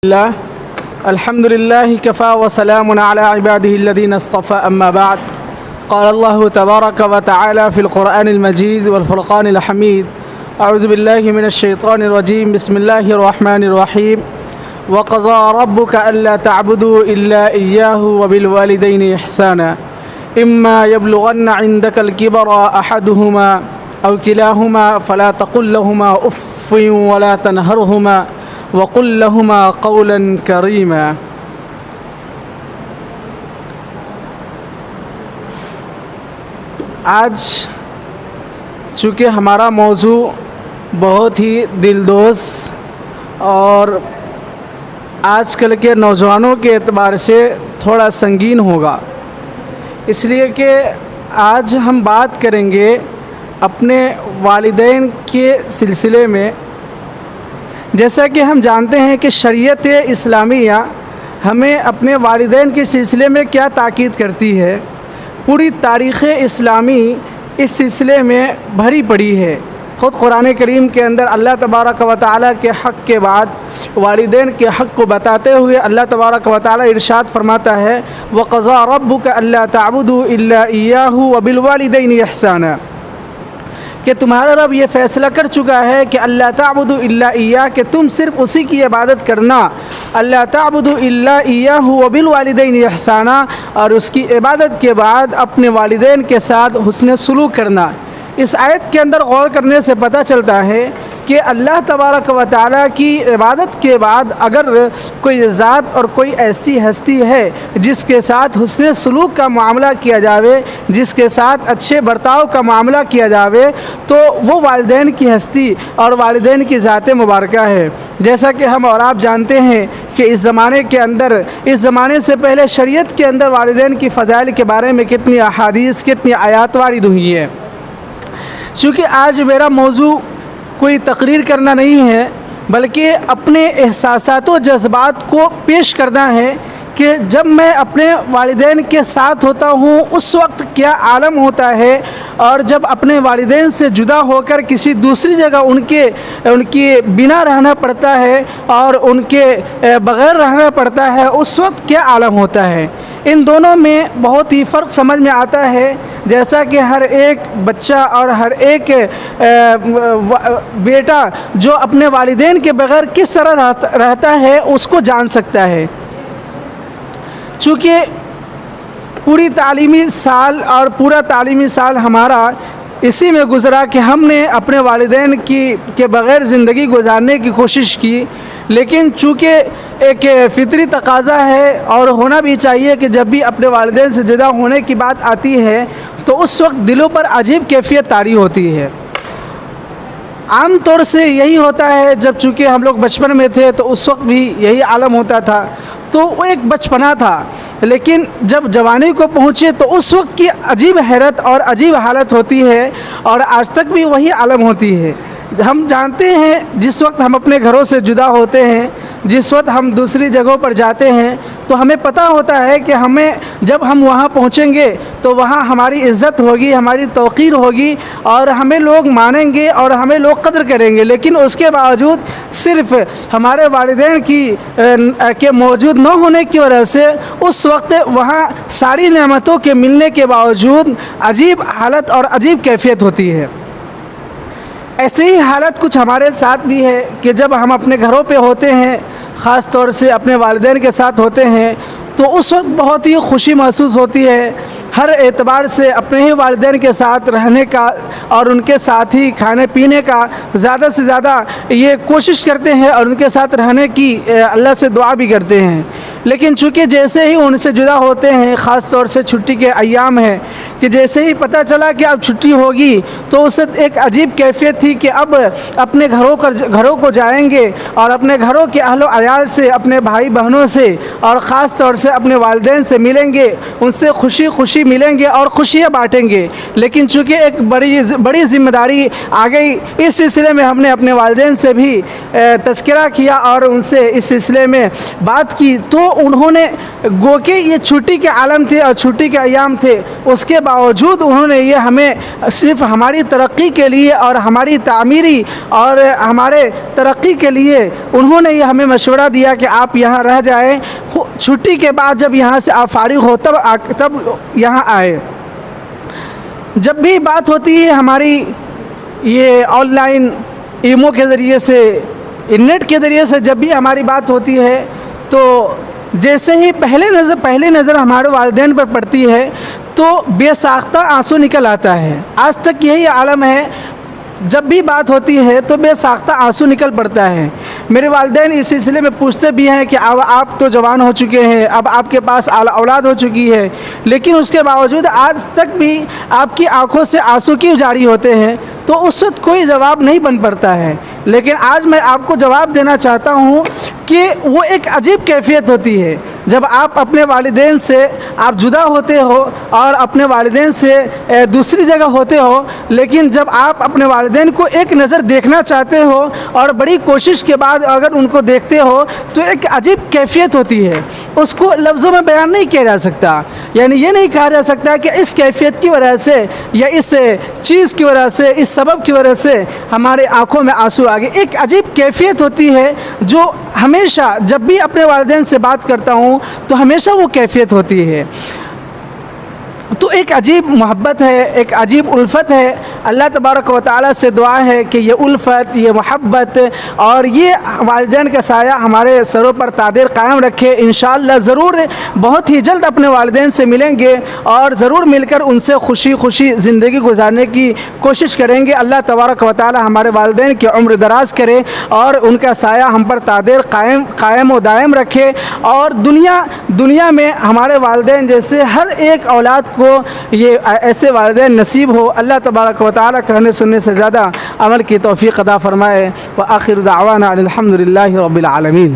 الله الحمد لله كفى وسلام على عباده الذين اصطفى أما بعد قال الله تبارك وتعالى في القرآن المجيد والفرقان الحميد أعوذ بالله من الشيطان الرجيم بسم الله الرحمن الرحيم وقضى ربك ألا تعبدوا إلا إياه وبالوالدين إحسانا إما يبلغن عندك الكبر أحدهما أو كلاهما فلا تقل لهما أف ولا تنهرهما وقل لهما قولا كريما۔ آج چونکہ ہمارا موضوع بہت ہی دلدوز اور آج کل کے نوجوانوں کے اعتبار سے تھوڑا سنگین ہوگا، اس لیے کہ آج ہم بات کریں گے اپنے والدین کے سلسلے میں۔ جیسا کہ ہم جانتے ہیں کہ شریعت اسلامیہ ہمیں اپنے والدین کے سلسلے میں کیا تاکید کرتی ہے، پوری تاریخ اسلامی اس سلسلے میں بھری پڑی ہے۔ خود قرآن کریم کے اندر اللہ تبارک و تعالیٰ کے حق کے بعد والدین کے حق کو بتاتے ہوئے اللہ تبارک و تعالیٰ ارشاد فرماتا ہے وَقَضَىٰ رَبُّكَ أَلَّا تَعْبُدُوا إِلَّا إِيَّاهُ وَبِالْوَالِدَيْنِ إِحْسَانًا، کہ تمہارا رب یہ فیصلہ کر چکا ہے کہ اللہ تعبدوا الا ایاہ، کہ تم صرف اسی کی عبادت کرنا، اللہ تعبدوا الا ایاہ وبالوالدین احسانا، اور اس کی عبادت کے بعد اپنے والدین کے ساتھ حسن سلوک کرنا۔ اس آیت کے اندر غور کرنے سے پتہ چلتا ہے کہ اللہ تبارک و تعالیٰ کی عبادت کے بعد اگر کوئی ذات اور کوئی ایسی ہستی ہے جس کے ساتھ حسن سلوک کا معاملہ کیا جاوے، جس کے ساتھ اچھے برتاؤ کا معاملہ کیا جاوے، تو وہ والدین کی ہستی اور والدین کی ذات مبارکہ ہے۔ جیسا کہ ہم اور آپ جانتے ہیں کہ اس زمانے کے اندر، اس زمانے سے پہلے شریعت کے اندر والدین کی فضائل کے بارے میں کتنی احادیث، کتنی آیات وارد ہوئی ہیں۔ چونکہ آج میرا موضوع کوئی تقریر کرنا نہیں ہے بلکہ اپنے احساسات و جذبات کو پیش کرنا ہے کہ جب میں اپنے والدین کے ساتھ ہوتا ہوں اس وقت کیا عالم ہوتا ہے، اور جب اپنے والدین سے جدا ہو کر کسی دوسری جگہ ان کی بنا رہنا پڑتا ہے اور ان کے بغیر رہنا پڑتا ہے، اس وقت کیا عالم ہوتا ہے۔ ان دونوں میں بہت ہی فرق سمجھ میں آتا ہے، جیسا کہ ہر ایک بچہ اور ہر ایک بیٹا جو اپنے والدین کے بغیر کس طرح رہتا ہے اس کو جان سکتا ہے۔ چونکہ پوری تعلیمی سال اور پورا تعلیمی سال ہمارا اسی میں گزرا کہ ہم نے اپنے والدین کے بغیر زندگی گزارنے کی کوشش کی، لیکن چونکہ ایک فطری تقاضا ہے اور ہونا بھی چاہیے کہ جب بھی اپنے والدین سے جدا ہونے کی بات آتی ہے تو اس وقت دلوں پر عجیب کیفیت طاری ہوتی ہے۔ عام طور سے یہی ہوتا ہے، جب چونکہ ہم لوگ بچپن میں تھے تو اس وقت بھی یہی عالم ہوتا تھا، تو وہ ایک بچپنا تھا، لیکن جب جوانی کو پہنچے تو اس وقت کی عجیب حیرت اور عجیب حالت ہوتی ہے، اور آج تک بھی وہی عالم ہوتی ہے۔ ہم جانتے ہیں جس وقت ہم اپنے گھروں سے جدا ہوتے ہیں، جس وقت ہم دوسری جگہوں پر جاتے ہیں، تو ہمیں پتہ ہوتا ہے کہ جب ہم وہاں پہنچیں گے تو وہاں ہماری عزت ہوگی، ہماری توقیر ہوگی، اور ہمیں لوگ مانیں گے اور ہمیں لوگ قدر کریں گے، لیکن اس کے باوجود صرف ہمارے والدین کے موجود نہ ہونے کی وجہ سے اس وقت وہاں ساری نعمتوں کے ملنے کے باوجود عجیب حالت اور عجیب کیفیت ہوتی ہے۔ ایسی ہی حالت کچھ ہمارے ساتھ بھی ہے کہ جب ہم اپنے گھروں پہ ہوتے ہیں، خاص طور سے اپنے والدین کے ساتھ ہوتے ہیں، تو اس وقت بہت ہی خوشی محسوس ہوتی ہے۔ ہر اعتبار سے اپنے ہی والدین کے ساتھ رہنے کا اور ان کے ساتھ ہی کھانے پینے کا زیادہ سے زیادہ یہ کوشش کرتے ہیں، اور ان کے ساتھ رہنے کی اللہ سے دعا بھی کرتے ہیں۔ لیکن چونکہ جیسے ہی ان سے جدا ہوتے ہیں، خاص طور سے چھٹی کے ایام ہیں، کہ جیسے ہی پتہ چلا کہ اب چھٹی ہوگی تو اس وقت ایک عجیب کیفیت تھی کہ اب اپنے گھروں کو جائیں گے اور اپنے گھروں کے اہل و عیال سے، اپنے بھائی بہنوں سے اور خاص طور سے اپنے والدین سے ملیں گے، ان سے خوشی ملیں گے اور خوشیاں بانٹیں گے۔ لیکن چونکہ ایک بڑی ذمہ داری آ گئی، اس سلسلے میں ہم نے اپنے والدین سے بھی تذکرہ کیا اور ان سے اس سلسلے میں بات کی، تو انہوں نے گو کہ یہ چھٹی کے عالم تھے اور چھٹی کے ایام تھے، اس کے باوجود انہوں نے یہ ہمیں صرف ہماری ترقی کے لیے اور ہماری تعمیری اور ہمارے ترقی کے لیے انہوں نے یہ ہمیں مشورہ دیا کہ آپ یہاں رہ جائیں، چھٹی کے بعد جب یہاں سے آپ فارغ ہو تب یہاں آئے۔ جب بھی بات ہوتی ہے ہماری یہ آن لائن ایمو کے ذریعے سے، انٹرنیٹ کے ذریعے سے جب بھی ہماری بات ہوتی ہے تو جیسے ہی پہلے نظر ہمارے والدین پر پڑتی ہے تو بے ساختہ آنسو نکل آتا ہے۔ آج تک یہی عالم ہے، جب بھی بات ہوتی ہے تو بے ساختہ آنسو نکل پڑتا ہے۔ میرے والدین اس سلسلے میں پوچھتے بھی ہیں کہ اب آپ تو جوان ہو چکے ہیں، اب آپ کے پاس اولاد ہو چکی ہے، لیکن اس کے باوجود آج تک بھی آپ کی آنکھوں سے آنسو کیوں جاری ہوتے ہیں؟ تو اس وقت کوئی جواب نہیں بن پڑتا ہے، لیکن آج میں آپ کو جواب دینا چاہتا ہوں کہ وہ ایک عجیب کیفیت ہوتی ہے جب آپ اپنے والدین سے آپ جدا ہوتے ہو اور اپنے والدین سے دوسری جگہ ہوتے ہو، لیکن جب آپ اپنے والدین کو ایک نظر دیکھنا چاہتے ہو اور بڑی کوشش کے بعد اگر ان کو دیکھتے ہو تو ایک عجیب کیفیت ہوتی ہے، اس کو لفظوں میں بیان نہیں کیا جا سکتا۔ یعنی یہ نہیں کہا جا سکتا کہ اس کیفیت کی وجہ سے یا اس چیز کی وجہ سے، اس سبب کی وجہ سے ہمارے آنکھوں میں آنسو آ گئے۔ ایک عجیب کیفیت ہوتی ہے جو ہمیشہ جب بھی اپنے والدین سے بات کرتا ہوں تو ہمیشہ وہ کیفیت ہوتی ہے۔ تو ایک عجیب محبت ہے، ایک عجیب الفت ہے۔ اللہ تبارک و تعالیٰ سے دعا ہے کہ یہ الفت، یہ محبت اور یہ والدین کا سایہ ہمارے سروں پر تادیر قائم رکھے۔ انشاءاللہ ضرور بہت ہی جلد اپنے والدین سے ملیں گے اور ضرور مل کر ان سے خوشی زندگی گزارنے کی کوشش کریں گے۔ اللہ تبارک و تعالیٰ ہمارے والدین کی عمر دراز کرے اور ان کا سایہ ہم پر تادیر قائم و دائم رکھے، اور دنیا میں ہمارے والدین جیسے ہر ایک اولاد کو یہ ایسے والدین نصیب ہو۔ اللہ تبارک و تعالیٰ کہنے سننے سے زیادہ عمل کی توفیق عطا فرمائے۔ وآخر دعوانا الحمد للہ رب العالمین۔